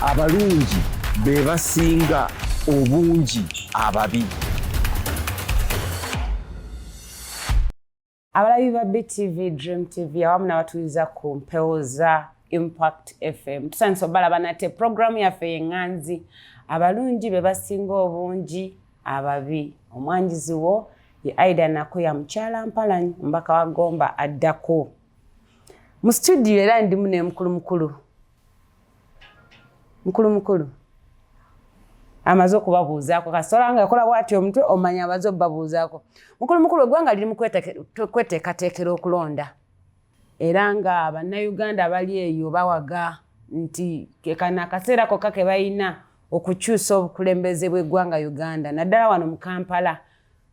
abalungi be basinga obungi ababi. Abalabi ba BTV, Dream TV awamu n'abatuuliza ku mpewo za Impact FM. Tusanyusa balaba nate programu yaffe y'Enganzi. Abalungi be basinga obungi ababi. Omwanjizi wo ye Aida Nakuya mukyala Mpalanyi, mbaka wa Gomba addako. Mu studio era ndimu ne mukulu. Amaze okubabuuzaako kasola nga yakola bw'atyo omutwe omanya amaze okubabuuzaako. Mukulu eggwanga liri mu kweteekateekera okulonda. Era nga bannayuganda bali eyo bawaga nti kekana akaseera kokka ke balina okukyusa obukulembeze bw'eggwanga Uganda. Naddala wano mu Kampala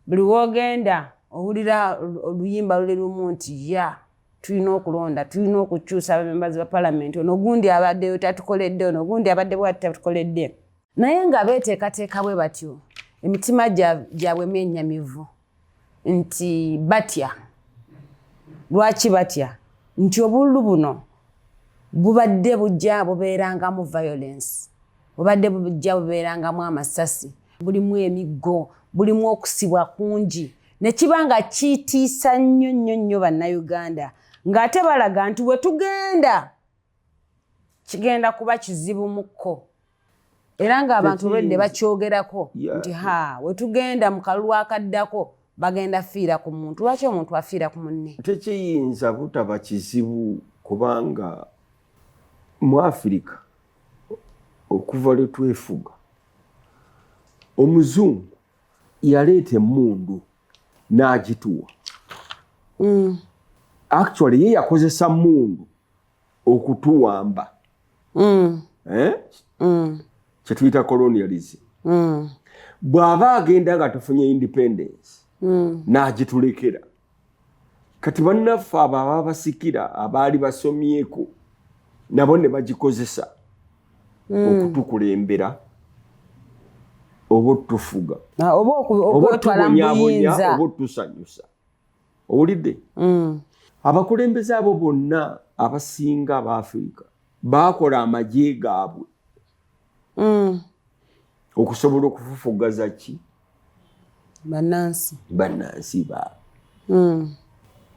buli w'ogenda owulira oluyimba luli lumu nti tulina okulonda, tulina okukyusa abamembazi ba palamenti, ono gundi abaddeyo tatukoledde, ono gundi abadde bw'ati tatukoledde. Naye nga beeteekateeka bwe batyo emitima gyabwe myennyamivu nti batya. Lwaki batya? Nti obululu buno bubadde bujja bubeerangamu violence, bubadde bujja bubeerangamu amasasi, bulimu emiggo, bulimu okusibwa kungi, ne kiba nga kitiisa nnyo bannayuganda, ng'ate balaga nti we tugenda kigenda kuba kizibu mukko. Era ng'abantu olwedde bakyogerako nti we tugenda mu kalulu akaddako bagenda fiira ku muntu. Lwaki omuntu afiira ku munne? Tekiyinza butaba kizibu kubanga mu Afirika okuva lwe twefuga omuzungu yaleeta emmundu n'agituwa. Actually ye yakozesa mmundu okutuwamba. Kye tuyita colonialism. Bw'aba agenda nga tufunye independence n'agitulekera. Kati bannaffe abo ababasikira abaali basomyeko nabo ne bagikozesa okutukulembera oba otufuga oba okwetwala mu buyinza oba otusanyusa. Owulidde? Abakulembeze abo bonna abasinga aba Afirika baakola amagye gaabwe okusobola okufufugaza ki? Bannansi baabwe.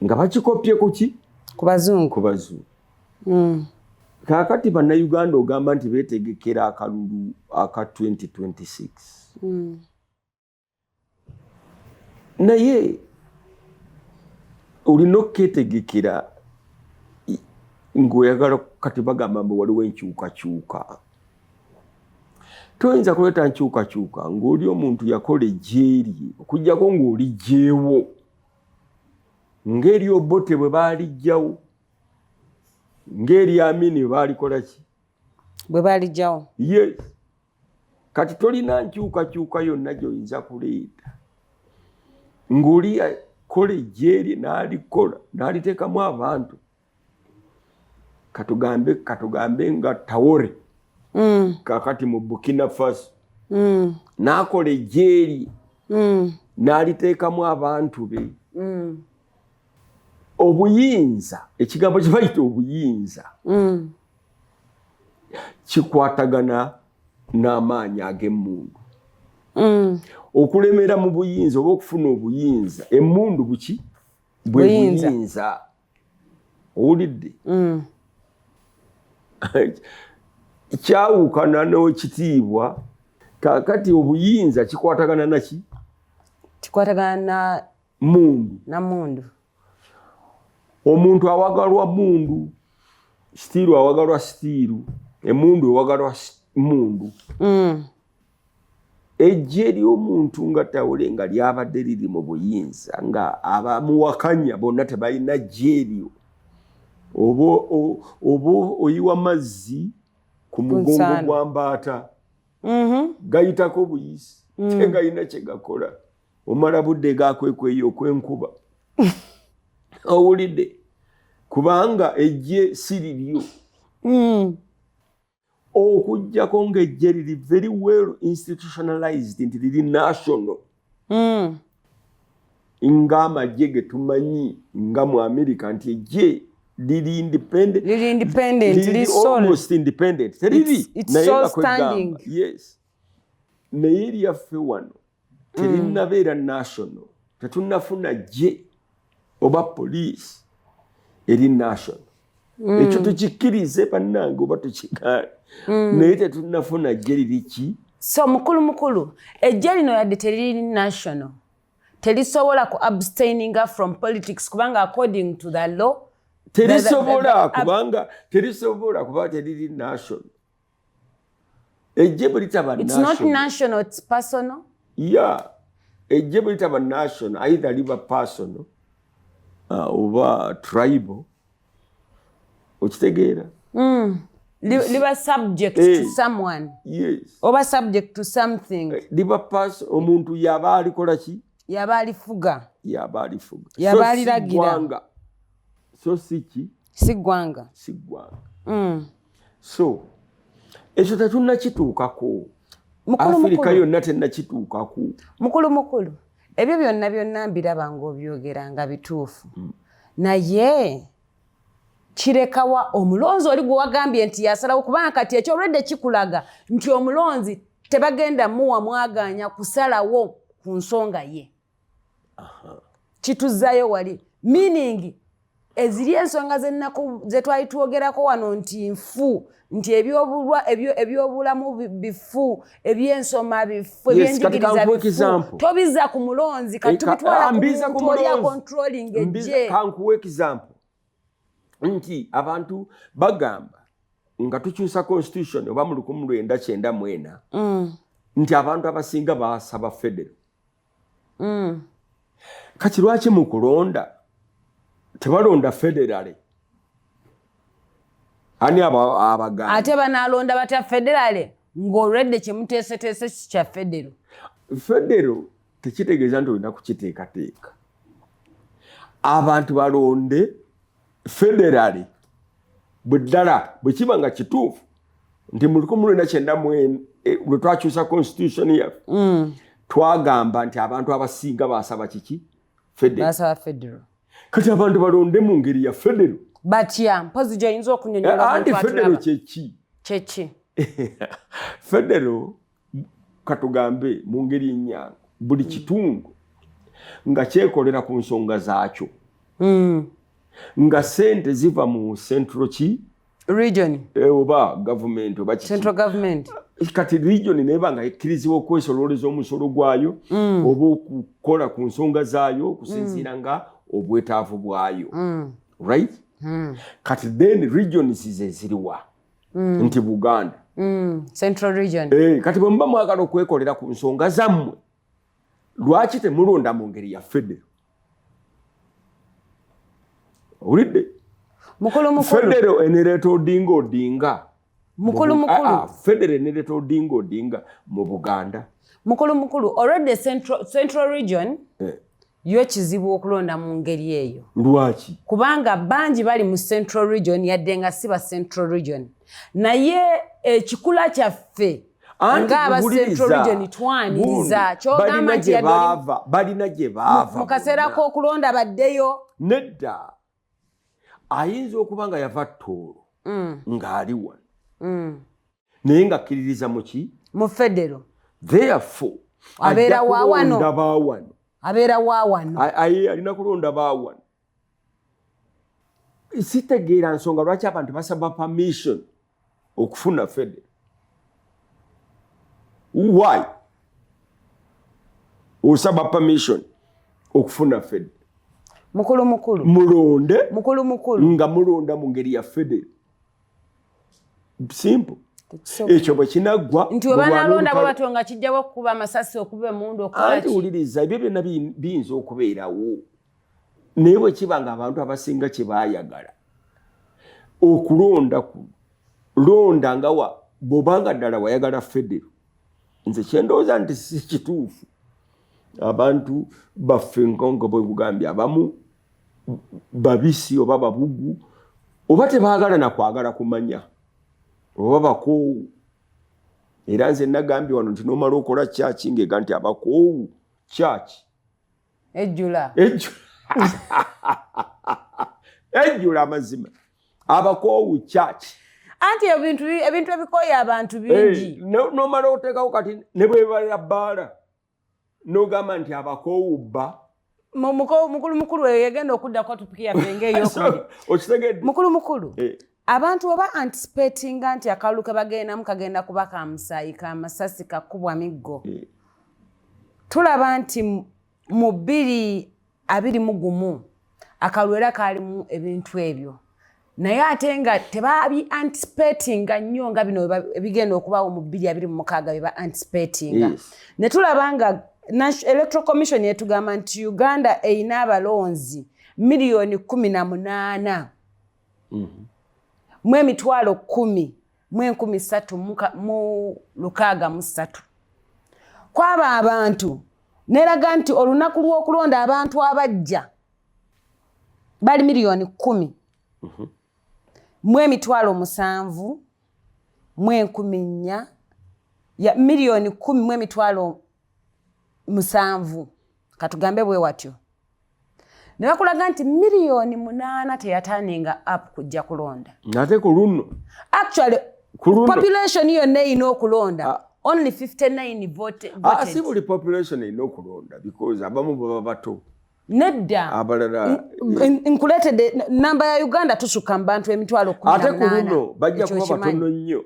Nga bakikopye ku ki? Ku bazungu. Kaakati bannayuganda ogamba nti beetegekera akalulu aka 2026. Naye olina okukeetegekera ng'oyagala kati bagamba mbu waliwo enkyukakyuka. Toyinza kuleeta nkyukakyuka ng'oli omuntu yakola ejjeeri okuggyako ng'oligyeewo. Ng'eri Obote bwe baaliggyawo, ng'eri Amini bwe baalikola ki? Bwe baaliggyawo. Yes. Kati tolina nkyukakyuka yonna gy'oyinza kuleeta. Ng'oli yakola ejjeeri n'alikola n'aliteekamu abantu. Katugambe nga Traore. Kakati mu Burkina Faso n'akola ejjeeri n'aliteekamu abantu be. Obuyinza, ekigambo kye bayita obuyinza kikwatagana n'amaanyi ag'emmundu. Okulemera mu buyinza oba okufuna obuyinza, emmundu buki? Bwe buyinza. Owulidde? Kyawukana n'ekitiibwa. Kaakati obuyinza kikwatagana naki? Kikwatagana na mundu. Omuntu awagalwa mundu, sitiiru awagalwa sitiiru, emundu ewagalwa mundu. Ejje ly'omuntu nga Traore nga lyabadde liri mu buyinza nga abamuwakanya bonna tebalina jje eryo. Oba oyiwa mazzi ku mugongo gwa mbaata gayitako buyisi tegayina kye gakola. Omala budde gakwekweyo okw'enkuba. Owulidde? Kubanga ejje si liryo. Okuggyako ng'ejje liri very well institutionalized nti liri national. Ng'amagye ge tumanyi nga mu America nti ejje liri independent, liri almost independent. Teriri it's so standing. Yes. Naye lyaffe wano terinabeera national. Tetunnafuna je oba police eri national. Ekyo tukikkirize bannange oba tukigaane. Naye tetunnafuna je liriki. So mukulu ejje lino yadde teriri national terisobola ku abstaininga from politics kubanga according to the law terisobola kubanga teriri national. Ejje bulitaba national. It's not national, it's personal. Yeah. Ejje bulitaba national, either liba personal oba tribal. Okitegeera? Liba subject to someone. Yes. Oba subject to something. Liba person omuntu yaba alikola ki? Yaba alifuga. Yaba alifuga. Yaba aliragira. So siki? Sigwanga. So ekyo tetunnakituukako. Afrika yonna tennakituukako. Mukulu. Ebyo byonna mbiraba ng'obyogera nga bituufu. Naye kirekawa omulonzi oli gwe wagambye nti yasalawo kubanga kati ekyo olwedde kikulaga nti omulonzi tebagenda muwa mwaganya kusalawo ku nsonga ye. Kituzzayo wali. Meaning eziri ensonga z'ennaku ze twali twogerako wano nti nfu nti ebyobulamu bifu ebyensoma bifu ebyenjigiriza bifu tobizza ku mulonzi kati tubitwala ku muntu oli acontrolling ejje. Kankuwa example nti abantu bagamba nga tukyusa constitution oba mu 1994 nti abantu abasinga basaba federal. Kati lwaki mu kulonda tebalonda federale? Ani abagamba ate banalonda bata federale ng'olwedde kyemuteeseteese kya federal. Federal tekitegeeza nti olina kukiteekateeka. Abantu balonde federale bweddala bwe kiba nga kituufu nti mu 1994 lwe twakyusa constitution yaffe twagamba nti abantu abasinga basaba kiki? Federal. Kati abantu balonde mu ngeri ya federal. Batya mpozi gy'oyinza okunnyonnyola anti federal kyeki? Federal katugambe mu ngeri enyangu buli kitundu nga kyekolera ku nsonga zaakyo. Nga sente ziva mu central region oba government oba central government. Kati region neba nga ekkirizibwa okwesololeza omusolo gwayo oba okukola ku nsonga zaayo okusinziira nga obwetaavu bwayo. Right? Kati then regions zeziriwa nti Buganda. Central region. Kati bwe muba mwagala okwekolera ku nsonga zammwe lwaki temulonda mu ngeri ya federal? Ulidde? Mukulu. Federal enereta Odinga. Mukulu. Federal enereta Odinga mu Buganda. Mukulu. Already central region. Yo kizibu okulonda mu ngeri eyo. Lwaki? Kubanga bangi bali mu central region yadde nga siba central region. Naye ekikula kyaffe nga aba central region twaniriza kyogamba nti balina gye baava mu kaseera k'okulonda baddeyo. Nedda ayinza okuba nga yava Tooro ng'ali wano naye ng'akkiririza mu ki? Mu federal. Therefore abeera wa wano. Abeera wa wano. Alina kulonda baawano. Sitegeera nsonga lwaki abantu basaba permission okufuna federal. Why? Osaba permission okufuna federal. Mukulu. Mulonde. Mukulu. Nga mulonda mu ngeri ya federal. Simple. Ekyo bwe kinaggwa nti we banalonda bwe batonga kijjawo okukuba amasasi okuba emundu okukola ki? Wuliriza ebyo byonna biyinza okubeerawo naye bwe kiba nga abantu abasinga kye baayagala okulonda ku londa nga bw'obanga ddala wayagala federal. Nze kyendowooza nti si kituufu. Abantu baffe nkongo bwe bugambye abamu babisi oba babugu oba tebaagala na kwagala kumanya oba bakoowu. Era nze nagambye wano nti n'omala okola kyaki ng'ega nti abakoowu kyaki ejjula ejjula amazima abakoowu church anti ebintu ebikoya abantu bingi nomala oteekawo kati ne bwebalira bbaala n'ogamba nti abakoowu bba mukulu eyo yagenda okuddako tupiki yaffe ng'eyokubiri okitegedde mukulu abantu oba anticipatinga nti akalulu ke bagendamu kagenda kuba ka musaayi ka masasi kakubwa miggo tulaba nti mu 2021 akalulu era kaalimu ebintu ebyo naye ate nga tebabi anticipatinga nnyo nga bino ebigenda okubaawo mu 2026 beba anticipatinga ne tulaba nga Electoral Commission yetugamba nti Uganda erina abalonzi milioni 18 mu emitwalo 10 mu 1363 kwaba abantu neraga nti olunaku lw'okulonda abantu abajja bali milioni 10 mu emitwalo 7 mu 14 ya milioni 10 mu emitwalo 7 katugambe bwe watyo ne bakulaga nti milioni 8 teyataninga up kujja kulonda nate ku luno actually population yonna erina okulonda only 59 voted. Si buli population erina okulonda because abamu baba bato nedda abalala nkuleetedde namba ya Uganda tusukka mu bantu emitwalo 18 ate ku luno bajja kuba batono nnyo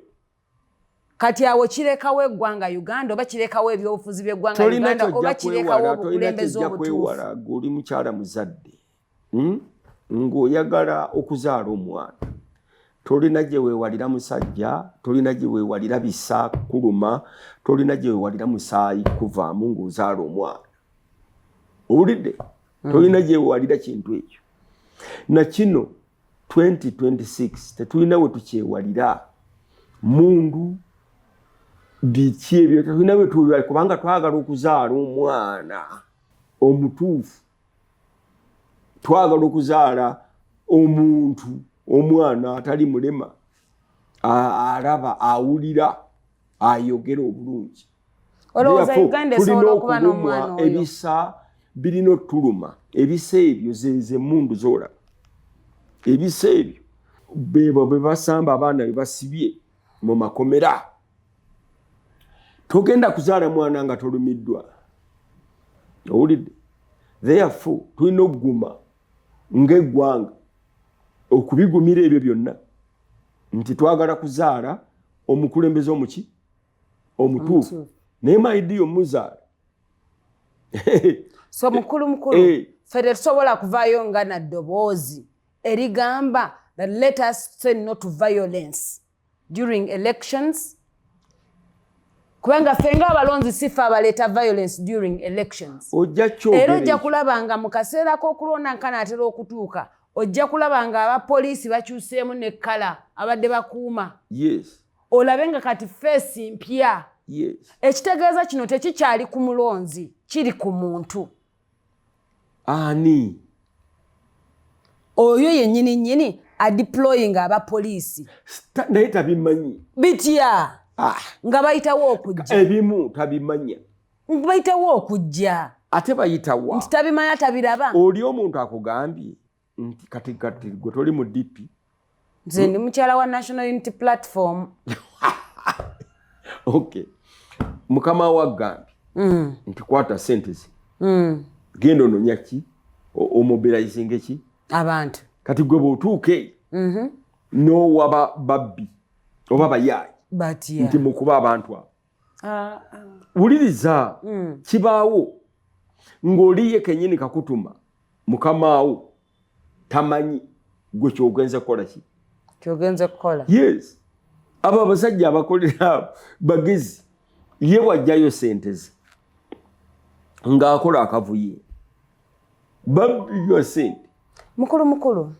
kati awo kirekawo eggwanga Uganda oba kirekawo ebyobufuzi by'eggwanga Uganda oba kirekawo obukulembeze obutuufu oli mukyala muzadde ng'oyagala okuzaala omwana tolina gye weewalira musajja tolina gye weewalira bisa kuluma tolina gye weewalira musaayi kuvaamu ng'ozaala omwana owulidde tolina gye weewalira kintu ekyo na kino 2026 tetulina we tukyewalira mundu biki ebyo tulina bwe tuwali kubanga twagala okuzaala omwana omutuufu twagala okuzaala omuntu omwana atali mulema alaba awulira ayogera obulungi olowooza Uganda esobola okuba n'omwana oyo ebisa birina otuluma ebisa ebyo zeze mundu zoolaba ebisa ebyo bebo bwe basamba abaana be basibye mu makomera togenda kuzaala mwana nga tolumiddwa owulidde therefore tulina okuguma ng'eggwanga okubigumira ebyo byonna nti twagala kuzaala omukulembeze omuki omutuufu naye maidi omuzaala so mukulu ffe tetusobola kuvaayo nga na ddoboozi erigamba that let us say no to violence during elections kubanga ffe ng'abalonzi si ffe abaleeta violence during elections era ojja kulaba nga mu kaseera k'okulonda nkanaatera okutuuka ojja kulaba nga abapoliisi bakyuseemu ne kkala abadde bakuuma olabe nga kati feesi mpya ekitegeeza kino tekikyali ku mulonzi kiri ku muntu ani oyo yennyini adeployinga abapoliisi naye tabimanyi bitya nga bayitawo okujja ebimu tabimanya bayitawo okujja ate bayitawa nti tabimanya tabiraba oli omuntu akugambye nti kati gwe toli mu DP nze ndi mukyala wa National Unity Platform okay mukama wagambye nti kwata sente ze genda ononya ki omobilizing ki abantu kati gwe bw'otuuke n'owaba babbi oba bayaayi nti mukuba abantu abo wuliriza kibaawo ng'oliye kennyini kakutuma mukamaawo tamanyi gwe kyogenza kukola ki kyogenza kukola yes abo abasajja abakolera bagezi ye wajjayo sente ze ng'akola akavuye babbiyo sente mukulu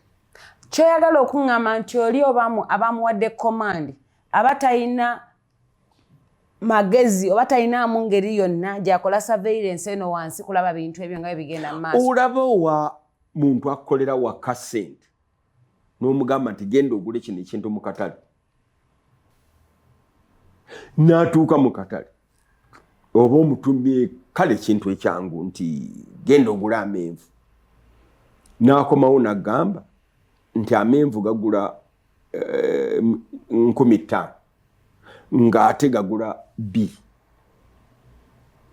kyoyagala okuŋŋamba nti oli abamuwadde command abatalina magezi oba talinaamu ngeri yonna gyakola surveillance eno wansi kulaba bintu ebyo nga bigenda mu maaso olaba owa muntu akolera waka sente n'omugamba nti genda ogule kino ekintu mu katale n'atuuka mu katale oba omutumye kale ekintu ekyangu nti genda ogule amenvu n'akomawo n'agamba nti amenvu gagula 15,000 ng'ate gagula 2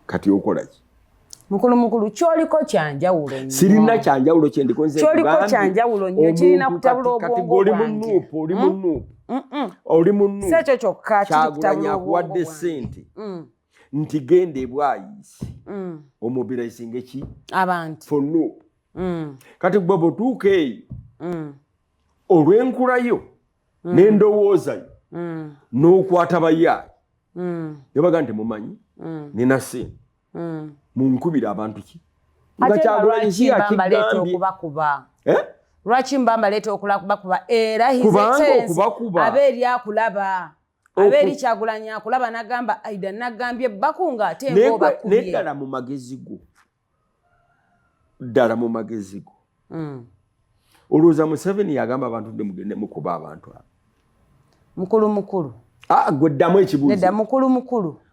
kati okolaki? Mukulu kyoliko kyanjawulo nnyo. Sirina kyanjawulo kye ndiko nze kyoliko kyanjawulo nnyo kirina kutabula obwongo oli mu nuupu oli mu nuupu sekyo kyokka Kyagulanyi akuwadde ssente nti genda e Bwayiisi omobilizinga eki abantu for nuupu kati gwe bw'otuuka eyo olw'enkulayo n'endowoozayo n'okwata bayaayi yabaga nti mumanyi nina ssente munkubira abantu ki nga Kyagulanyi ki yakigambye lwaki mba mbaleeta okubakuba era abe eri akulaba abe eri Kyagulanyi akulaba n'agamba Aida nagambye bakunga ate ng'obakubye ddala mu magezi go olowooza Museveni yagamba abantu nde mugende mukuba abantu abo mukulu gwe ddamu ekibuuzo nedda mukulu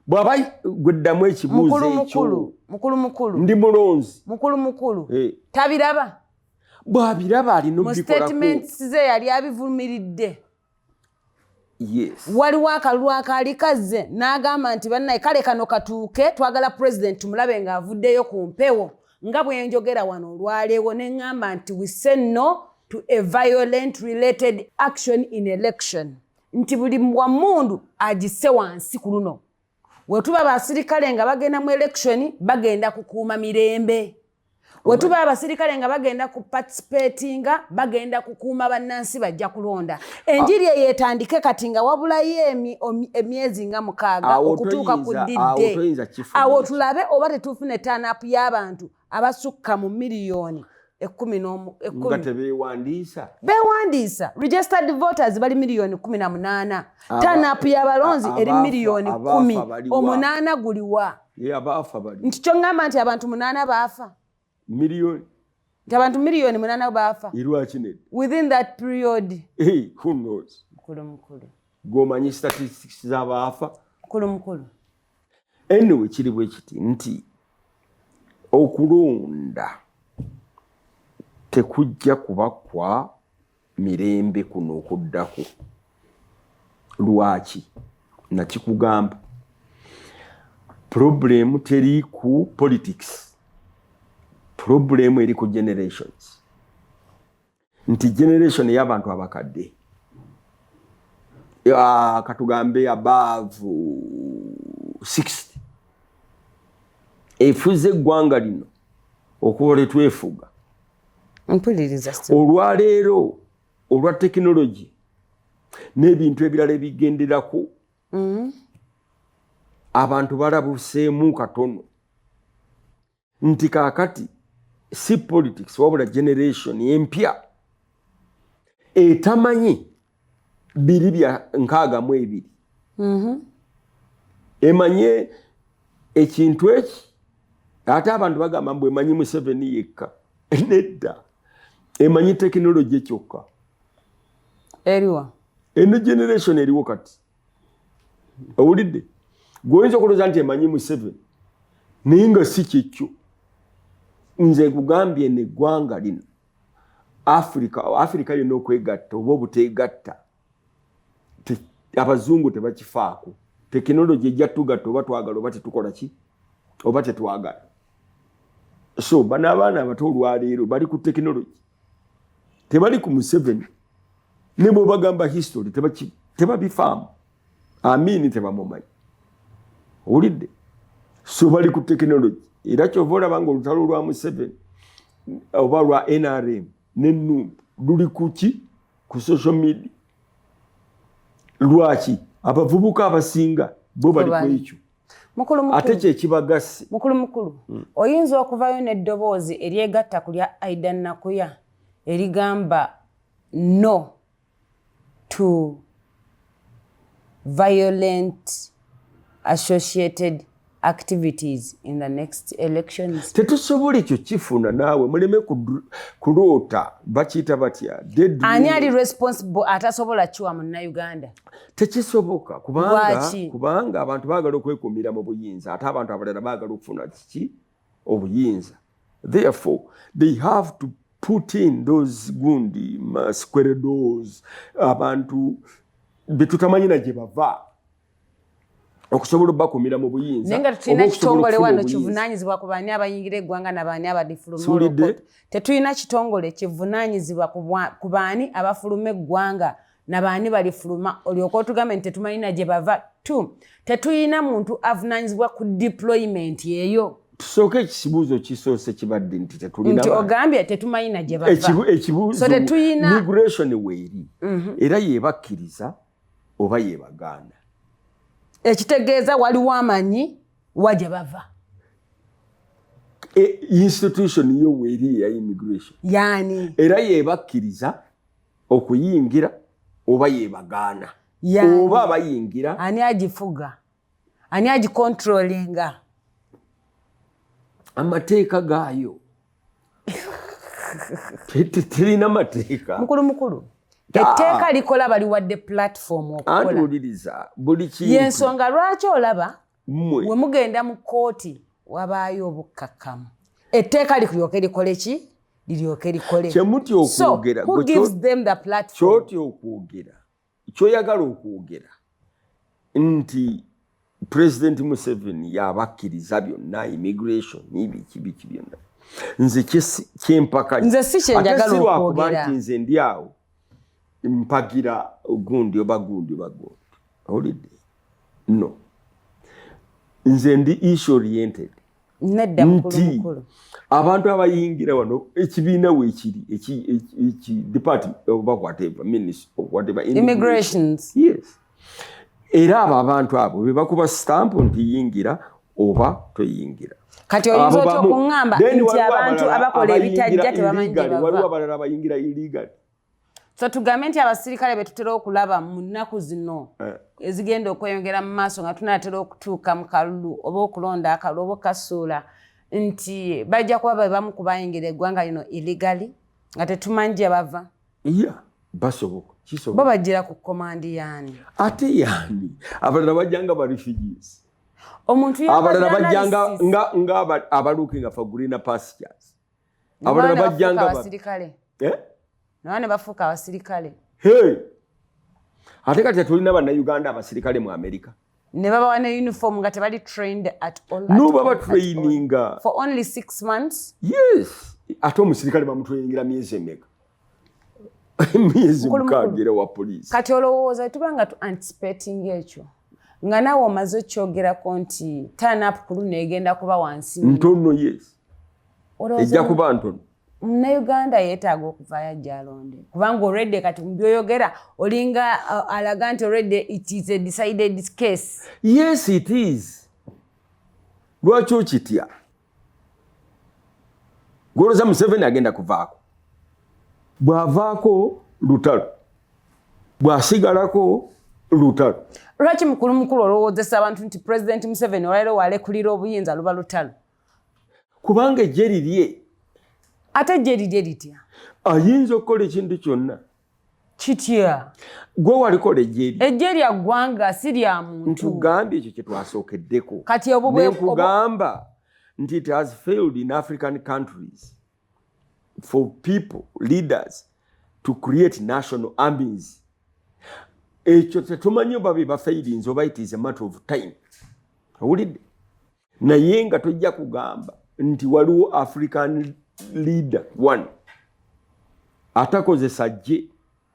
bw'aba gwe ddamu ekibuuzo ekyo mukulu ndi mulonzi mukulu tabiraba bw'abiraba alina mu statements ze yali abivumiridde yes waliwo akalulu akaali kazze n'agamba nti bannaye kale kano katuuke twagala president tumulabe ng'avuddeyo ku mpewo nga bwe njogera wano olwaleewo ne ŋŋamba nti we say no to a violent related action in election nti buli wamundu agisse wansi ku luno wetuba abasirikale nga bagenda mu election bagenda kukuuma mirembe wetuba abasirikale nga bagenda ku participatinga bagenda kukuuma bannansi bajja kulonda enjiri eyetandike kati nga wabulayo emyezi nga 6 okutuuka ku ddidde awo tulabe oba tetuufune turn-up y'abantu abasukka mu miliyoni 10 nga tebeewandiisa registered voters bali miliyoni 18 turn-up y'abalonzi eri miliyoni 10 8 guliwa nti kyongamba nti abantu 8 baafa miliyoni nti abantu miliyoni 8 baafa within that period who knows mukulu gomanyi statistics z'abaafa mukulu anyway kiri bwe kiti nti okulonda tekujja kuba kwa mirembe kuno okuddako lwaki nakikugamba problem teri ku politics problem eri ku generations nti generation y'abantu abakadde katugambe above 60 efuze eggwanga lino okuba letwefuga olwaleero olwa tekinologi n'ebintu ebirala ebigenderako abantu balabuseemu katono nti kaakati si politics wabula generation empya etamanyi 262 emanye ekintu eki ate abantu bagamba mbu emanyi Museveni yekka nedda emanyi tekinologi ekyokka eriwa eno generation eriwo kati owulidde gwoyinza okulooza nti emanyi Museveni naye nga si kyekyo nze nkugambye neggwanga lino Africa yonna okwegatta oba obuteegatta abazungu tebakifaako tekinologi ejja tugatta oba twagala oba tetukola ki oba tetwagala so bano abaana abato olwaleero bali ku tekinologi tebali ku Museveni ne bw'obagamba history tebabifaamu amini tebamumanyi owulidde so bali ku tekinologi era kyova olaba nga olutalo lwa Museveni oba lwa NRM n'ennumbi luli kuki ku social media lwaki abavubuka abasinga bo bali ku ekyo ate kyekibagasse mukulu oyinza okuvayo n'eddoboozi eryegatta ku lya Aida Nakuya erigamba no to violent associated activities in the next elections. Tetusobola ekyo kifuna naawe muleme kuloota bakiyita batya. Ani ali responsible atasobola kiwa Munnayuganda? Tekisoboka kubanga abantu baagala okwekuumira mu buyinza ate abantu abalala baagala okufuna kiki obuyinza. Therefore they have to put in those gundi square doors abantu betutamanyina gye bava okusobola bakumira mu buyinza nenga tulina kitongole wano kivunaanyizibwa ku baani abayingira eggwanga n'abaani abadifuluma tetulina kitongole kivunaanyizibwa ku baani abafuluma eggwanga n'abaani balifuluma olyoka otugambe nti tetumanyina gye bava tetulina muntu avunaanyizibwa ku deployment eyo tusooka ekibuuzo kisoose kibadde nti tetulina nti ogambye tetumanyina gye bava ekibuuzo migration weeri era yebakkiriza oba yebagaana ekitegeeza waliwo amanyi wagye bava institution yo weeri ya immigration yani era yebakkiriza okuyingira oba yebagaana oba abayingira ani agifuga ani agicontrollinga amateeka gaayo terina mateeka mukulu etteeka likola baliwadde platform okukola antuuliriza buli kintu yensonga lwaki olaba we mugenda mu kooti wabaayo obukkakkamu etteeka liryoke likole ki liryoke likole kyemutya okwogera who gives them the platform kyotya okwogera kyoyagala okwogera nti President Museveni yabakkiriza byonna immigration n'ibiki byonna nze kyempaka nze si kyenjagala okwogera nze ndi awo mpagira gundi oba olidde no nze ndi issue oriented nedda mukulu abantu abayingira wano ekibiina weekiri eki department oba whatever immigrations yes era abantu abo bebakuba stamp nti yingira oba toyingira kati oyinza otya okuŋŋamba nti abantu abakola ebitajja tebamanyi gye bava waliwo abalala abayingira illegal so tugambe nti abasirikale betutera okulaba mu nnaku zino ezigenda okweyongera mu maaso nga tunaatera okutuuka mu kalulu oba okulonda akalulu oba okasuula nti bajja kuba bebamu ku bayingira eggwanga lino illegally nga tetumanyi gye bava basoboka bo bajjira ku komandi yaani ate yaani abalala bajjanga ba refugees omuntu abalala bajjanga nga abalooking for greener pastures abalala bajjanga abasirikale nawane bafuuka abasirikale ate kati tulina bannayuganda abasirikale mu America ne babawa ne uniform nga tebali trained at all no baba training for only 6 months yes ate omusirikale bamutrainingira myezi emeka myezi mukaagira wa police kati olowooza tubanga tu anticipating ekyo nga nawe omaze okyogerako nti turn up ku luno egenda kuba wansi ntono yes ejja kuba ntono Munnayuganda yeetaaga okuvaayo ajja alonde kubanga already kati mu byoyogera olinga alaga nti already it is a decided case. Yes it is. Lwaki okitya? Gwolooza Museveni agenda kuvaako. Bw'avaako lutalo. Bw'asigalako lutalo. Lwaki mukulu olowoozesa abantu nti President Museveni olwaleero walekulira obuyinza luba lutalo? Kubanga eggye lirye. Ate eggye lirye litya? Ayinza okukola ekintu kyonna. Kitya? Gwe walikola eggye lye. Eggye lya ggwanga si lya muntu. Ntugambye ekyo kye twasookeddeko. Kati obwo bwe nkugamba nti it has failed in African countries for people, leaders, to create national armies. Ekyo tetumanyi oba be bafairinze oba it is a matter of time. Owulidde? Naye nga tojja kugamba nti waliwo African leader one atakozesa ggye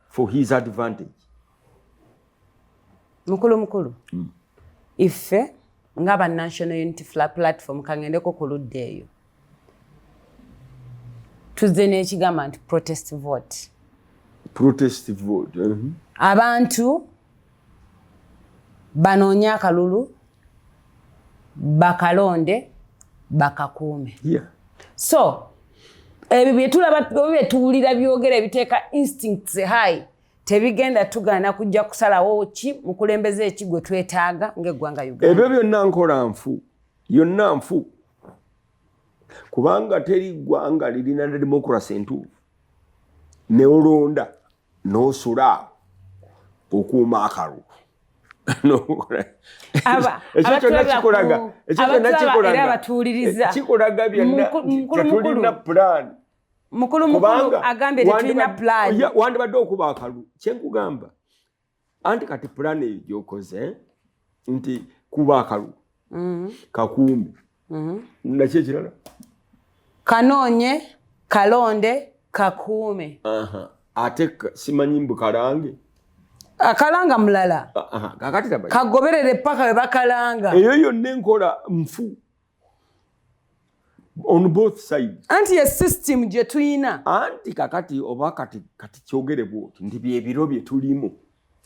for his advantage. Mukulu. Ife ngaba National Unity Platform kangendeko ku ludda eyo. Tuzze n'ekigamba nti protest vote. Protest vote. Abantu banoonya akalulu bakalonde bakakuume. Yeah. So ebyo bye tuwulira byogera ebiteeka instincts high tebigenda tugaana kujja kusalawo ki mukulembeze eki gwe twetaaga ng'eggwanga Uganda. Ebyo byonna nkola nfu. Yonna nfu. Kubanga teri ggwanga lirina democracy entuufu. Ne olonda n'osula okuuma akalulu. Abatuuliriza kikolaga byonna tetulina plan mukulu agambye tetulina plan. Wandibadde okuba akalu kyenkugamba anti kati plan eyo gyokoze nti kuba akalu kakuume nakyo ekirala kanoonye kalonde kakuume ate simanyi mbu kalange akalanga mulala kakati kagoberere paka we bakalanga eyo yonna enkola nfu on both sides. Anti ye system gye tuyina. Anti kakati oba kati kyogere bwoti nti byebiro bye tulimu.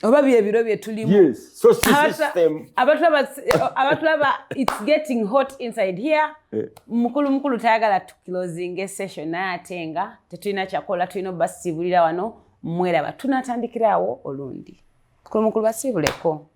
Oba byebiro bye tulimu. Yes. So system. Abatulaba it's getting hot inside here. Mukulu tayagala tuclosing session naye atenga tetulina kyakola tulina basibulira wano mweraba tunatandikirawo olundi. Mukulu basibuleko.